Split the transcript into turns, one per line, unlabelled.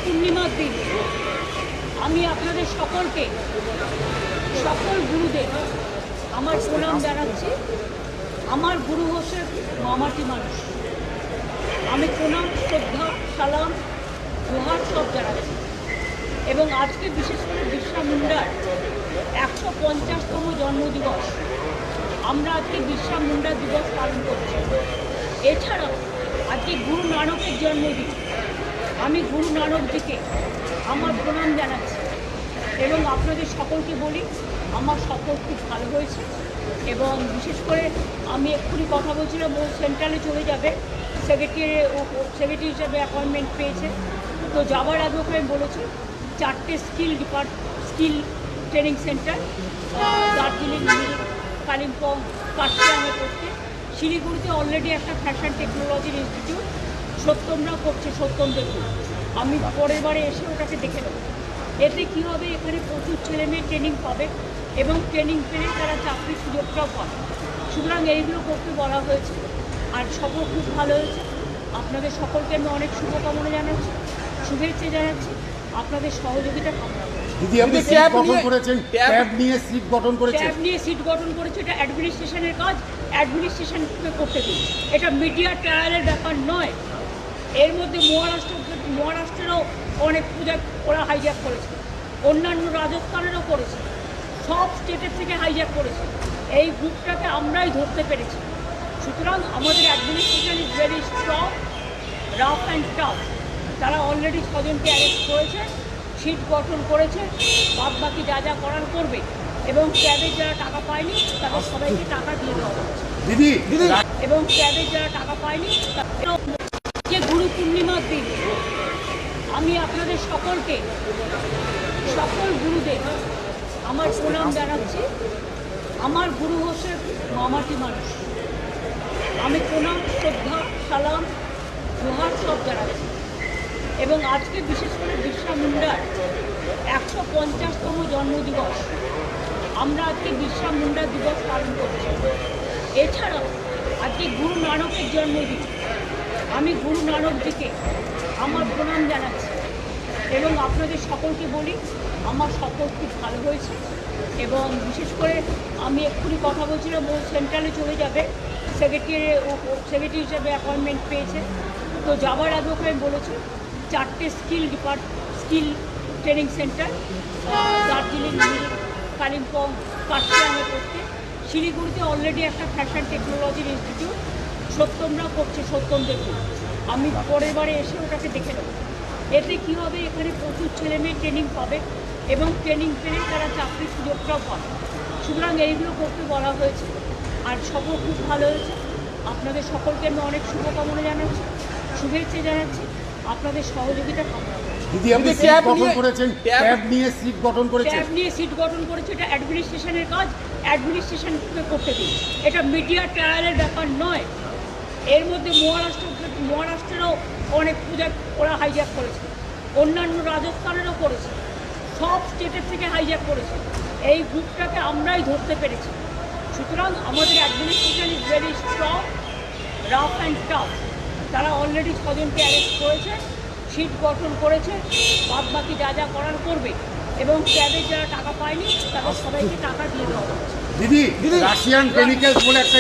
পূর্ণিমার দিন আমি আপনাদের সকলকে সকল গুরুদের আমার প্রণাম জানাচ্ছি। আমার গুরু হচ্ছে মামাটি মানুষ। আমি প্রণাম, শ্রদ্ধা, সালাম, জোহার সব জানাচ্ছি। এবং আজকে বিশেষ করে বিরসা মুন্ডার 150তম জন্মদিবস, আমরা আজকে বিরসা মুন্ডা দিবস পালন করছি। এছাড়াও আজকে গুরু নানকের জন্মদিন। আমি গুরু নানকজিকে আমার প্রণাম জানাচ্ছি এবং আপনাদের সকলকে বলি আমার সফর খুব ভালো হয়েছে। এবং বিশেষ করে আমি এক্ষুনি কথা বলছিলাম, ও সেন্ট্রালে চলে যাবে, সেক্রেটারি হিসাবে অ্যাপয়েন্টমেন্ট পেয়েছে। তো যাওয়ার আগে ওকে আমি বলেছি 4টে skill training center Darjeeling, Kalimpong, কার্শিয়াংয়ে করতে, শিলিগুড়িতে অলরেডি একটা ফ্যাশন টেকনোলজির ইনস্টিটিউট সত্যমরা করছে, সত্যম দেখুন। আমি পরের বারে এসে ওটাকে দেখে নেব। এতে কী হবে, এখানে প্রচুর ছেলেমেয়ে ট্রেনিং পাবে এবং ট্রেনিং পেলে তারা চাকরির সুযোগটাও পাবে। সুতরাং এইগুলো করতে বলা হয়েছে। আর সফর খুব ভালো হয়েছে। আপনাদের সকলকে আমি অনেক শুভকামনা জানাচ্ছি, শুভেচ্ছা জানাচ্ছি, আপনাদের সহযোগিতা কামনা করছি।
দিদি, আপনি সিট গঠন করেছেন, ট্যাব নিয়ে সিট গঠন করেছেন।
ট্যাব নিয়ে সিট গঠন করেছে, এটা অ্যাডমিনিস্ট্রেশনের কাজ, অ্যাডমিনিস্ট্রেশনকে করতে দিন। এটা মিডিয়া ট্রায়ালের ব্যাপার নয়। এর মধ্যে মহারাষ্ট্রেরও অনেক পূজা ওরা হাইজ্যাক করেছে, অন্যান্য রাজস্থানেরও করেছে, সব স্টেটের থেকে হাইজ্যাক করেছে। এই গ্রুপটাকে আমরাই ধরতে পেরেছি। সুতরাং আমাদের administration is very strong, rough and tough. তারা অলরেডি 6 জনকে অ্যারেস্ট করেছে, সিট গঠন করেছে, বাদ বাকি যা যা করার করবে। এবং ক্যাবের যারা টাকা পায়নি তাদের সবাইকে টাকা দিয়ে দেওয়া হচ্ছে।
দিদি
এবং ক্যাবের যারা টাকা পায়নি যে গুরু পূর্ণিমার দিন আমি আপনাদের সকলকে সকল গুরুদের আমার প্রণাম জানাচ্ছি। আমার গুরু হচ্ছে মামাটি মানুষ। আমি প্রণাম, শ্রদ্ধা, সালাম, জোহার সব জানাচ্ছি। এবং আজকে বিশেষ করে বিরসা মুন্ডার 150তম জন্মদিবস, আমরা আজকে বিরসা মুন্ডা দিবস পালন করছি। এছাড়াও আজকে গুরু নানকের জন্মদিন। আমি গুরু নানকজিকে আমার প্রণাম জানাচ্ছি এবং আপনাদের সকলকে বলি আমার সফর খুব ভালো হয়েছে। এবং বিশেষ করে আমি এক্ষুনি কথা বলছিলাম, ও সেন্ট্রালে চলে যাবে, সেক্রেটারি হিসাবে অ্যাপয়েন্টমেন্ট পেয়েছে। তো যাওয়ার আগে ওকে আমি বলেছি 4টে skill training center Darjeeling, Kalimpong, কার্শিয়াংয়ে করতে, শিলিগুড়িতে অলরেডি একটা ফ্যাশন টেকনোলজির ইনস্টিটিউট সত্যমরা করছে, সত্যম দেখুন। আমি পরের বারে এসে ওটাকে দেখে নেব। এতে কী হবে, এখানে প্রচুর ছেলেমেয়ে ট্রেনিং পাবে এবং ট্রেনিং পেলে তারা চাকরির সুযোগটাও পাবে। সুতরাং এইগুলো করতে বলা হয়েছে। আর সফর খুব ভালো হয়েছে। আপনাদের সকলকে আমি অনেক শুভকামনা জানাচ্ছি, শুভেচ্ছা জানাচ্ছি, আপনাদের সহযোগিতা কামনা করছি।
দিদি, আপনি সিট গঠন করেছেন, ট্যাব নিয়ে সিট গঠন করেছেন।
ট্যাব নিয়ে সিট গঠন করেছে, এটা অ্যাডমিনিস্ট্রেশনের কাজ, অ্যাডমিনিস্ট্রেশনকে করতে দিন। এটা মিডিয়া ট্রায়ালের ব্যাপার নয়। এর মধ্যে মহারাষ্ট্রেরও অনেক পূজা ওরা হাইজ্যাক করেছে, অন্যান্য রাজস্থানেরও করেছে, সব স্টেটের থেকে হাইজ্যাক করেছে। এই গ্রুপটাকে আমরাই ধরতে পেরেছি। সুতরাং আমাদের administration is very strong, rough and tough. তারা অলরেডি 6 জনকে অ্যারেস্ট করেছে, সিট গঠন করেছে, বাদ বাকি যা যা করার করবে। এবং ক্যাবের যারা টাকা পায়নি তাদের সবাইকে টাকা দিয়ে দেওয়া হচ্ছে।
দিদি, রাশিয়ান কেমিক্যালস বলে একটা